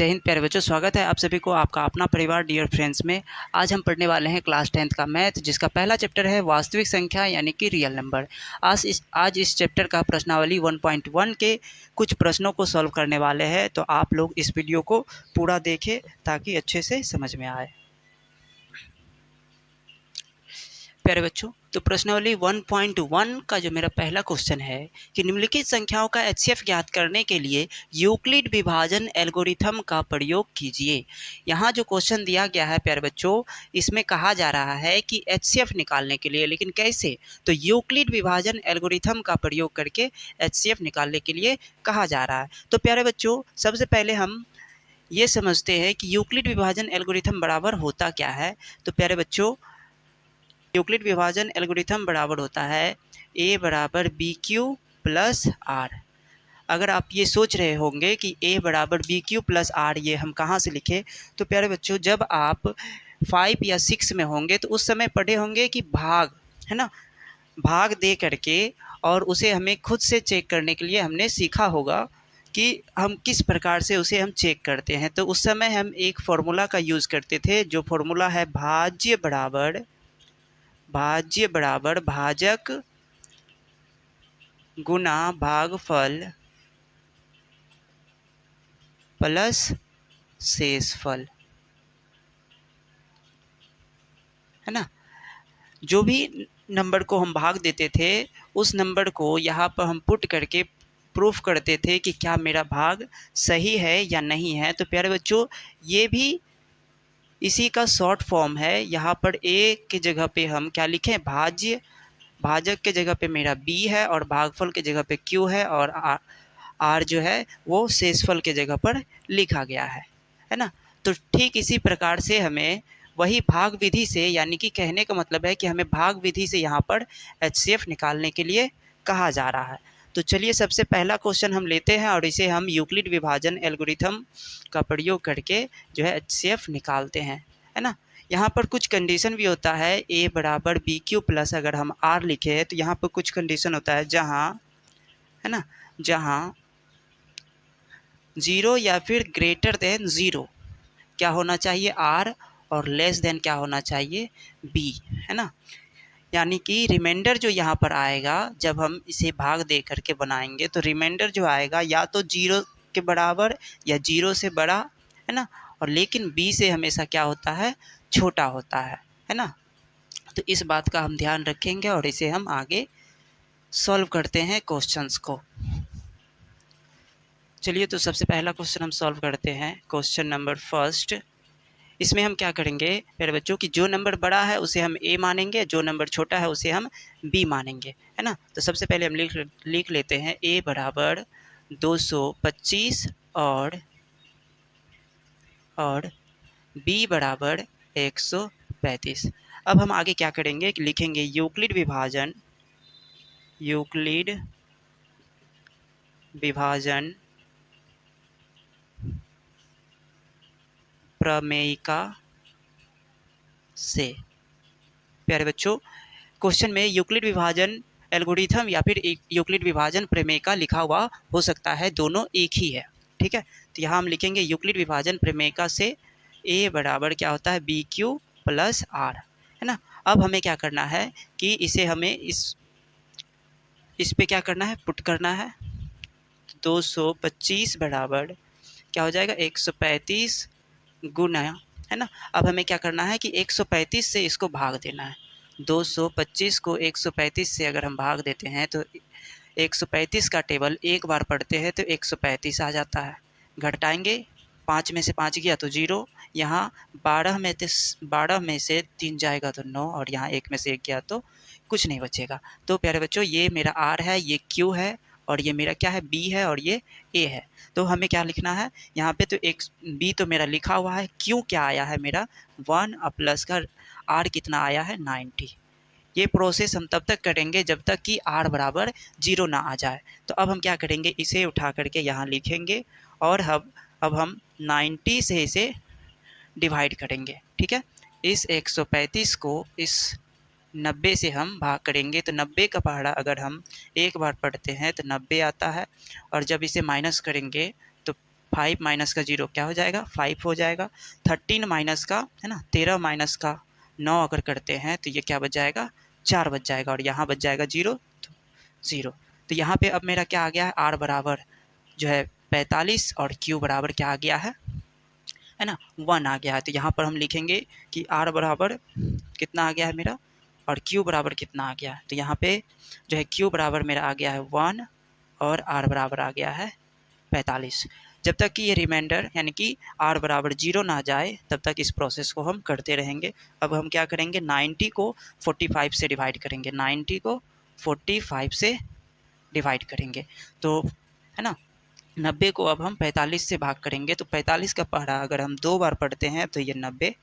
जय हिंद प्यारे बच्चों, स्वागत है आप सभी को आपका अपना परिवार डियर फ्रेंड्स में। आज हम पढ़ने वाले हैं क्लास 10th का मैथ, जिसका पहला चैप्टर है वास्तविक संख्या यानी कि रियल नंबर। आज इस चैप्टर का प्रश्नावली 1.1 के कुछ प्रश्नों को सॉल्व करने वाले हैं, तो आप लोग इस वीडियो को पूरा देखें ताकि अच्छे से समझ में आए। प्यारे बच्चों, तो प्रश्नावली 1.1 का जो मेरा पहला क्वेश्चन है कि निम्नलिखित संख्याओं का एचसीएफ ज्ञात करने के लिए यूक्लिड विभाजन एल्गोरिथम का प्रयोग कीजिए। यहाँ जो क्वेश्चन दिया गया है प्यारे बच्चों, इसमें कहा जा रहा है कि एचसीएफ निकालने के लिए, लेकिन कैसे? तो यूक्लिड विभाजन एल्गोरिथम का प्रयोग करके एचसीएफ निकालने के लिए कहा जा रहा है। तो प्यारे बच्चों, सबसे पहले हम ये समझते हैं कि यूक्लिड विभाजन एल्गोरिथम बराबर होता क्या है। तो प्यारे बच्चों, यूक्लिड विभाजन एल्गोरिथम बराबर होता है a बराबर बी क्यू प्लस आर। अगर आप ये सोच रहे होंगे कि a बराबर बी क्यू प्लस आर ये हम कहाँ से लिखे, तो प्यारे बच्चों, जब आप 5 या 6 में होंगे तो उस समय पढ़े होंगे कि भाग है ना, भाग दे करके और उसे हमें खुद से चेक करने के लिए हमने सीखा होगा कि हम किस प्रकार से उसे हम चेक करते हैं। तो उस समय हम एक फॉर्मूला का यूज़ करते थे, जो फॉर्मूला है भाज्य बराबर भाजक गुना भागफल प्लस शेषफल, है ना। जो भी नंबर को हम भाग देते थे उस नंबर को यहाँ पर हम पुट करके प्रूफ करते थे कि क्या मेरा भाग सही है या नहीं है। तो प्यारे बच्चों, ये भी इसी का शॉर्ट फॉर्म है। यहाँ पर a की जगह पे हम क्या लिखें, भाजक के जगह पे मेरा b है और भागफल के जगह पे q है, और r जो है वो शेषफल के जगह पर लिखा गया है ना। तो ठीक इसी प्रकार से हमें वही भाग विधि से, यानी कि कहने का मतलब है कि हमें भाग विधि से यहाँ पर एचसीएफ निकालने के लिए कहा जा रहा है। तो चलिए सबसे पहला क्वेश्चन हम लेते हैं और इसे हम यूक्लिड विभाजन एल्गोरिथम का प्रयोग करके जो है एचसीएफ निकालते हैं, है ना। यहाँ पर कुछ कंडीशन भी होता है, a बराबर बी क्यू प्लस अगर हम r लिखे हैं तो यहाँ पर कुछ कंडीशन होता है, जहाँ है ना, जहाँ 0 या फिर ग्रेटर देन 0 क्या होना चाहिए, r, और लेस देन क्या होना चाहिए, b, है ना। यानी कि रिमाइंडर जो यहाँ पर आएगा जब हम इसे भाग दे करके बनाएंगे, तो रिमाइंडर जो आएगा या तो 0 के बराबर या 0 से बड़ा, है ना, और लेकिन b से हमेशा क्या होता है, छोटा होता है ना। तो इस बात का हम ध्यान रखेंगे और इसे हम आगे सॉल्व करते हैं क्वेश्चंस को। चलिए, तो सबसे पहला क्वेश्चन हम सॉल्व करते हैं, क्वेश्चन नंबर फर्स्ट। इसमें हम क्या करेंगे मेरे बच्चों कि जो नंबर बड़ा है उसे हम a मानेंगे, जो नंबर छोटा है उसे हम b मानेंगे, है ना। तो सबसे पहले हम लिख लेते हैं a बराबर 225 और b बराबर 135। अब हम आगे क्या करेंगे कि लिखेंगे यूक्लिड विभाजन प्रमेयिका से। प्यारे बच्चों, क्वेश्चन में यूक्लिड विभाजन एल्गोरिथम या फिर यूक्लिड विभाजन प्रमेयिका लिखा हुआ हो सकता है, दोनों एक ही है, ठीक है। तो यहाँ हम लिखेंगे यूक्लिड विभाजन प्रमेयिका से a बराबर क्या होता है, बी क्यू प्लस आर, है ना। अब हमें क्या करना है कि इसे हमें इस पे क्या करना है, पुट करना है। 225 बराबर क्या हो जाएगा, 135 गुना, है ना। अब हमें क्या करना है कि 135 से इसको भाग देना है। 225 को 135 से अगर हम भाग देते हैं तो 135 का टेबल एक बार पढ़ते हैं तो 135 आ जाता है। घटाएंगे, 5 में से 5 गया तो 0, यहाँ 12 में से 3 जाएगा तो 9, और यहाँ 1 में से 1 गया तो कुछ नहीं बचेगा। तो प्यारे बच्चों, ये मेरा r है, ये q है, और ये मेरा क्या है, b है, और ये a है। तो हमें क्या लिखना है यहाँ पे, तो एक b तो मेरा लिखा हुआ है, q क्या आया है मेरा 1, और प्लस का r कितना आया है 90। ये प्रोसेस हम तब तक करेंगे जब तक कि r बराबर 0 ना आ जाए। तो अब हम क्या करेंगे, इसे उठा करके यहाँ लिखेंगे और अब हम 90 से इसे डिवाइड करेंगे, ठीक है। इस 135 को इस 90 से हम भाग करेंगे तो 90 का पहाड़ा अगर हम एक बार पढ़ते हैं तो 90 आता है, और जब इसे माइनस करेंगे तो 5 माइनस का 0 क्या हो जाएगा 5 हो जाएगा। 13 माइनस का है ना 13 माइनस का 9 अगर करते हैं तो ये क्या बच जाएगा 4 बच जाएगा और यहाँ बच जाएगा 0 तो 0। तो यहाँ पे अब मेरा क्या आ गया है r बराबर जो है 45 और q बराबर क्या आ गया है ना 1 आ गया है। तो यहाँ पर हम लिखेंगे कि r बराबर कितना आ गया है मेरा और q बराबर कितना आ गया है। तो यहाँ पे जो है q बराबर मेरा आ गया है 1 और r बराबर आ गया है 45। जब तक कि ये रिमाइंडर यानी कि r बराबर 0 ना जाए तब तक इस प्रोसेस को हम करते रहेंगे। अब हम क्या करेंगे 90 को 45 से डिवाइड करेंगे, 90 को 45 से डिवाइड करेंगे तो है ना 90 को अब हम 45 से भाग करेंगे तो 45 का पहाड़ा अगर हम 2 बार पढ़ते हैं तो ये 90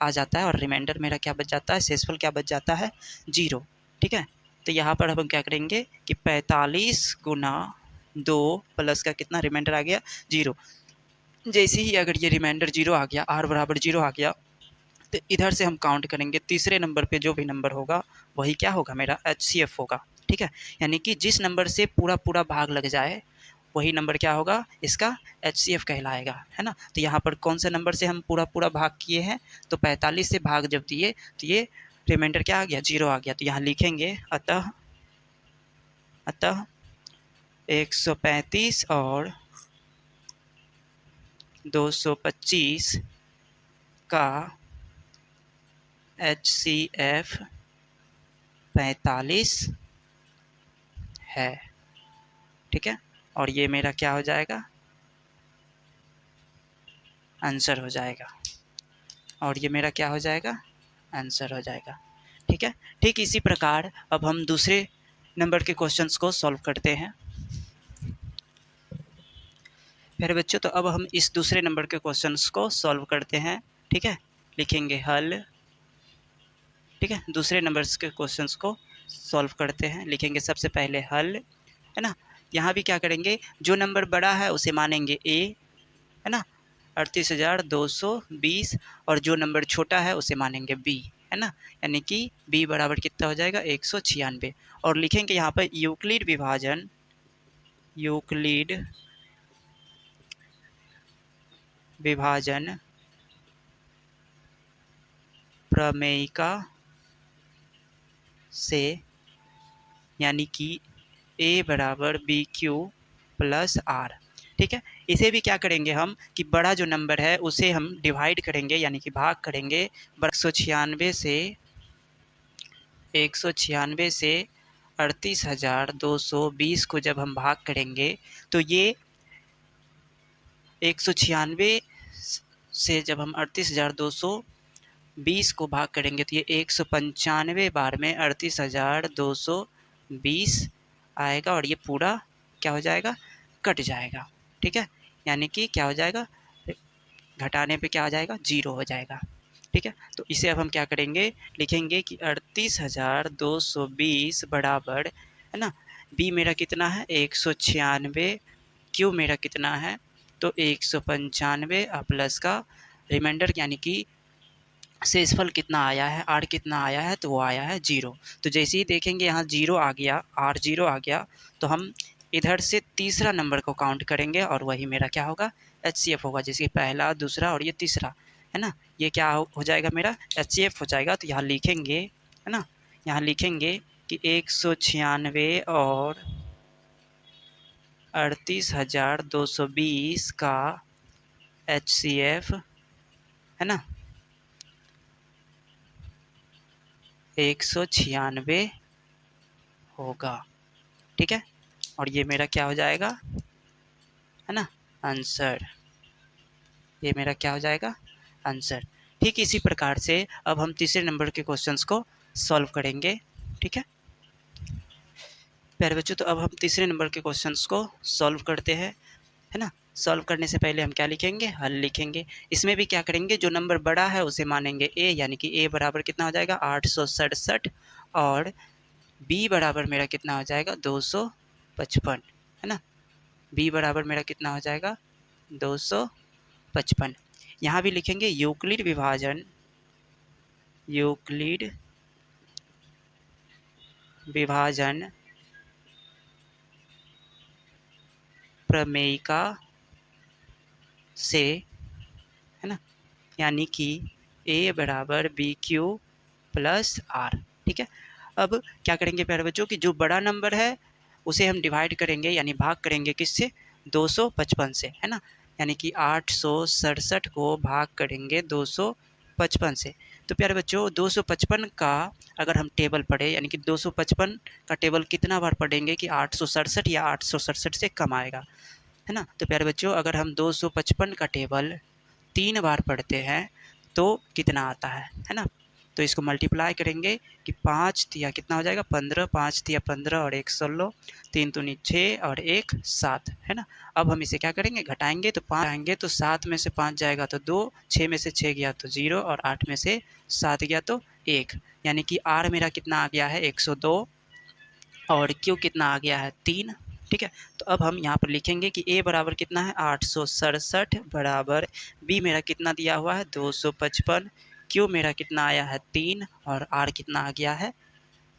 आ जाता है और रिमाइंडर मेरा क्या बच जाता है शेषफल क्या बच जाता है 0। ठीक है, तो यहाँ पर अब हम क्या करेंगे कि 45 गुना 2 प्लस का कितना रिमाइंडर आ गया 0। जैसे ही अगर ये रिमाइंडर 0 आ गया r बराबर 0 आ गया तो इधर से हम काउंट करेंगे तीसरे नंबर पे जो भी नंबर होगा वही क्या होगा मेरा HCF होगा। ठीक है, यानी कि जिस नंबर से पूरा पूरा भाग लग जाए वही नंबर क्या होगा इसका HCF कहलाएगा है ना। तो यहाँ पर कौन से नंबर से हम पूरा पूरा भाग किए हैं तो 45 से भाग जब दिए तो ये रिमाइंडर क्या आ गया 0 आ गया। तो यहाँ लिखेंगे अतः 135 और 225 का HCF 45 है। ठीक है, और ये मेरा क्या हो जाएगा आंसर हो जाएगा और ये मेरा क्या हो जाएगा आंसर हो जाएगा। ठीक है, ठीक इसी प्रकार अब हम दूसरे नंबर के क्वेश्चंस को सॉल्व करते हैं। प्यारे बच्चों, तो अब हम इस दूसरे नंबर के क्वेश्चंस को सॉल्व करते हैं। ठीक है, लिखेंगे हल। ठीक है, दूसरे नंबर्स के क्वेश्चंस को सॉल्व करते हैं, लिखेंगे सबसे पहले हल है ना। यहाँ भी क्या करेंगे जो नंबर बड़ा है उसे मानेंगे a है ना 38,220 और जो नंबर छोटा है उसे मानेंगे b है ना, यानी कि b बराबर कितना हो जाएगा 196 और लिखेंगे यहाँ पर यूक्लिड विभाजन प्रमेयिका से यानी कि a बराबर BQ प्लस R। ठीक है, इसे भी क्या करेंगे हम कि बड़ा जो नंबर है उसे हम डिवाइड करेंगे यानी कि भाग करेंगे 196 से 38,220 को जब हम भाग करेंगे तो ये 196 से जब हम 38,220 को भाग करेंगे तो ये 195 बार में 38,220 आएगा और ये पूरा क्या हो जाएगा कट जाएगा। ठीक है, यानी कि क्या हो जाएगा घटाने पे क्या आ जाएगा 0 हो जाएगा। ठीक है, तो इसे अब हम क्या करेंगे लिखेंगे कि 38,220 बराबर है ना b मेरा कितना है 196, q मेरा कितना है तो 195 प्लस का रिमाइंडर यानी कि शेषफल कितना आया है r कितना आया है तो वो आया है 0। तो जैसे ही देखेंगे यहाँ 0 आ गया r 0 आ गया तो हम इधर से तीसरा नंबर को काउंट करेंगे और वही मेरा क्या होगा HCF होगा, जैसे पहला दूसरा और ये तीसरा है ना, ये क्या हो जाएगा मेरा HCF हो जाएगा। तो यहाँ लिखेंगे है ना, यहाँ लिखेंगे कि 196 और 38,220 का HCF है ना 196 होगा। ठीक है, और ये मेरा क्या हो जाएगा है ना आंसर, ये मेरा क्या हो जाएगा आंसर। ठीक इसी प्रकार से अब हम तीसरे नंबर के क्वेश्चंस को सॉल्व करेंगे। ठीक है प्यारे बच्चों, तो अब हम तीसरे नंबर के क्वेश्चंस को सॉल्व करते हैं है ना। सॉल्व करने से पहले हम क्या लिखेंगे हल लिखेंगे। इसमें भी क्या करेंगे जो नंबर बड़ा है उसे मानेंगे a यानी कि a बराबर कितना हो जाएगा 867 और b बराबर मेरा कितना हो जाएगा 255 है ना, b बराबर मेरा कितना हो जाएगा 255। यहाँ भी लिखेंगे यूक्लिड विभाजन प्रमेयिका से, है ना, यानी कि ए बराबर बी क्यू प्लस आर। ठीक है, अब क्या करेंगे प्यारे बच्चों कि जो बड़ा नंबर है उसे हम डिवाइड करेंगे यानी भाग करेंगे किससे, 255 से, है ना, यानी कि 867 को भाग करेंगे 255 से। तो प्यारे बच्चों 255 का अगर हम टेबल पढ़े यानी कि 255 का टेबल कितना बार पढ़ेंगे कि 867 या 867 से कम आएगा, है ना। तो प्यारे बच्चों अगर हम 255 का टेबल 3 बार पढ़ते हैं तो कितना आता है ना। तो इसको मल्टीप्लाई करेंगे कि 5 तिया कितना हो जाएगा 15, 5 तिया 15 और 1 16, 3 दूनी 6 और 1 7, है ना। अब हम इसे क्या करेंगे घटाएंगे, तो 5 आएंगे तो 7 में से 5 जाएगा तो 2, 6 में से 6 गया तो 0 और 8 में से 7 गया तो 1, यानी कि आर मेरा कितना आ गया है 102 और क्यू कितना आ गया है 3। ठीक है, तो अब हम यहाँ पर लिखेंगे कि ए बराबर कितना है 867 बराबर बी मेरा कितना दिया हुआ है 255, क्यू मेरा कितना आया है 3 और आर कितना आ गया है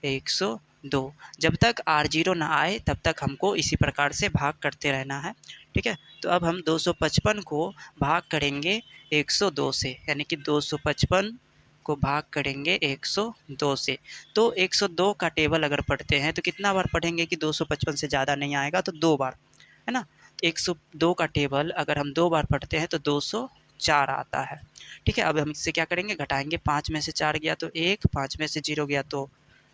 102। जब तक आर जीरो ना आए तब तक हमको इसी प्रकार से भाग करते रहना है। ठीक है, तो अब हम 255 को भाग करेंगे 102 से, यानी कि 255 को भाग करेंगे 102 से। तो 102 का टेबल अगर पढ़ते हैं तो कितना बार पढ़ेंगे कि 255 से ज़्यादा नहीं आएगा, तो 2 बार, है ना। 102 का टेबल अगर हम 2 बार पढ़ते हैं तो 204 आता है। ठीक है, अब हम इससे क्या करेंगे घटाएंगे, 5 में से 4 गया तो 1, 5 में से 0 गया तो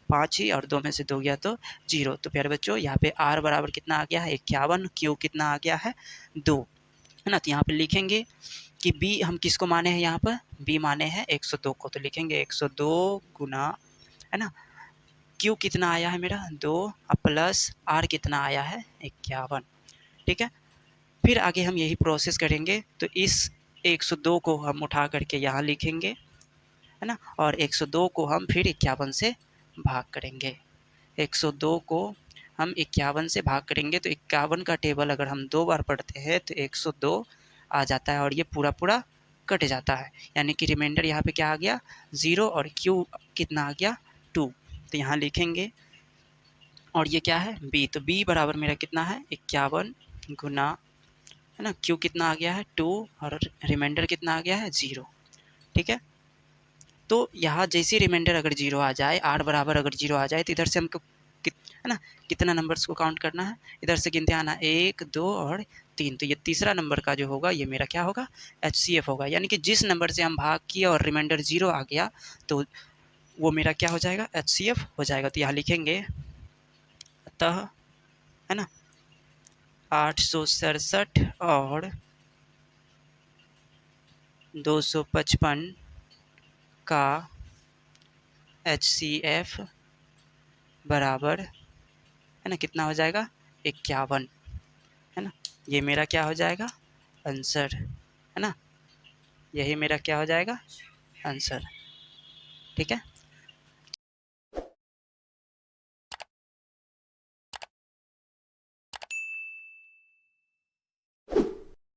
5 ही और 2 में से 2 गया तो 0। तो प्यारे बच्चों यहाँ पे आर बराबर कितना आ गया है 51, क्यू कितना आ गया है 2, है ना। तो यहाँ पे लिखेंगे कि बी हम किसको माने हैं, यहाँ पर बी माने हैं 102 को, तो लिखेंगे 102 गुना, है ना, क्यू कितना आया है मेरा 2 प्लस आर कितना आया है 51। ठीक है, फिर आगे हम यही प्रोसेस करेंगे, तो इस 102 को हम उठा करके यहाँ लिखेंगे, है ना, और 102 को हम फिर 51 से भाग करेंगे। 102 को हम 51 से भाग करेंगे तो 51 का टेबल अगर हम 2 बार पढ़ते हैं तो 102 आ जाता है और ये पूरा पूरा कट जाता है, यानी कि रिमाइंडर यहाँ पे क्या आ गया 0 और क्यू कितना आ गया 2। तो यहाँ लिखेंगे और ये क्या है बी, तो बी बराबर मेरा कितना है 51 गुना, है ना, क्यू कितना आ गया है 2 और रिमाइंडर कितना आ गया है 0। ठीक है, तो यहाँ जैसे रिमाइंडर अगर 0 आ जाए, आर बराबर अगर 0 आ जाए तो इधर से हमको है ना कितना नंबर्स को काउंट करना है, इधर से गिनते आना 1 2 और 3। तो ये तीसरा नंबर का जो होगा ये मेरा क्या होगा HCF होगा, यानी कि जिस नंबर से हम भाग किए और रिमाइंडर 0 आ गया तो वो मेरा क्या हो जाएगा HCF हो जाएगा। तो यहाँ लिखेंगे अतः, है ना, 867 और 255 का HCF बराबर, है ना, कितना हो जाएगा 51, है ना। ये मेरा क्या हो जाएगा आंसर, है ना, यही मेरा क्या हो जाएगा आंसर। ठीक है।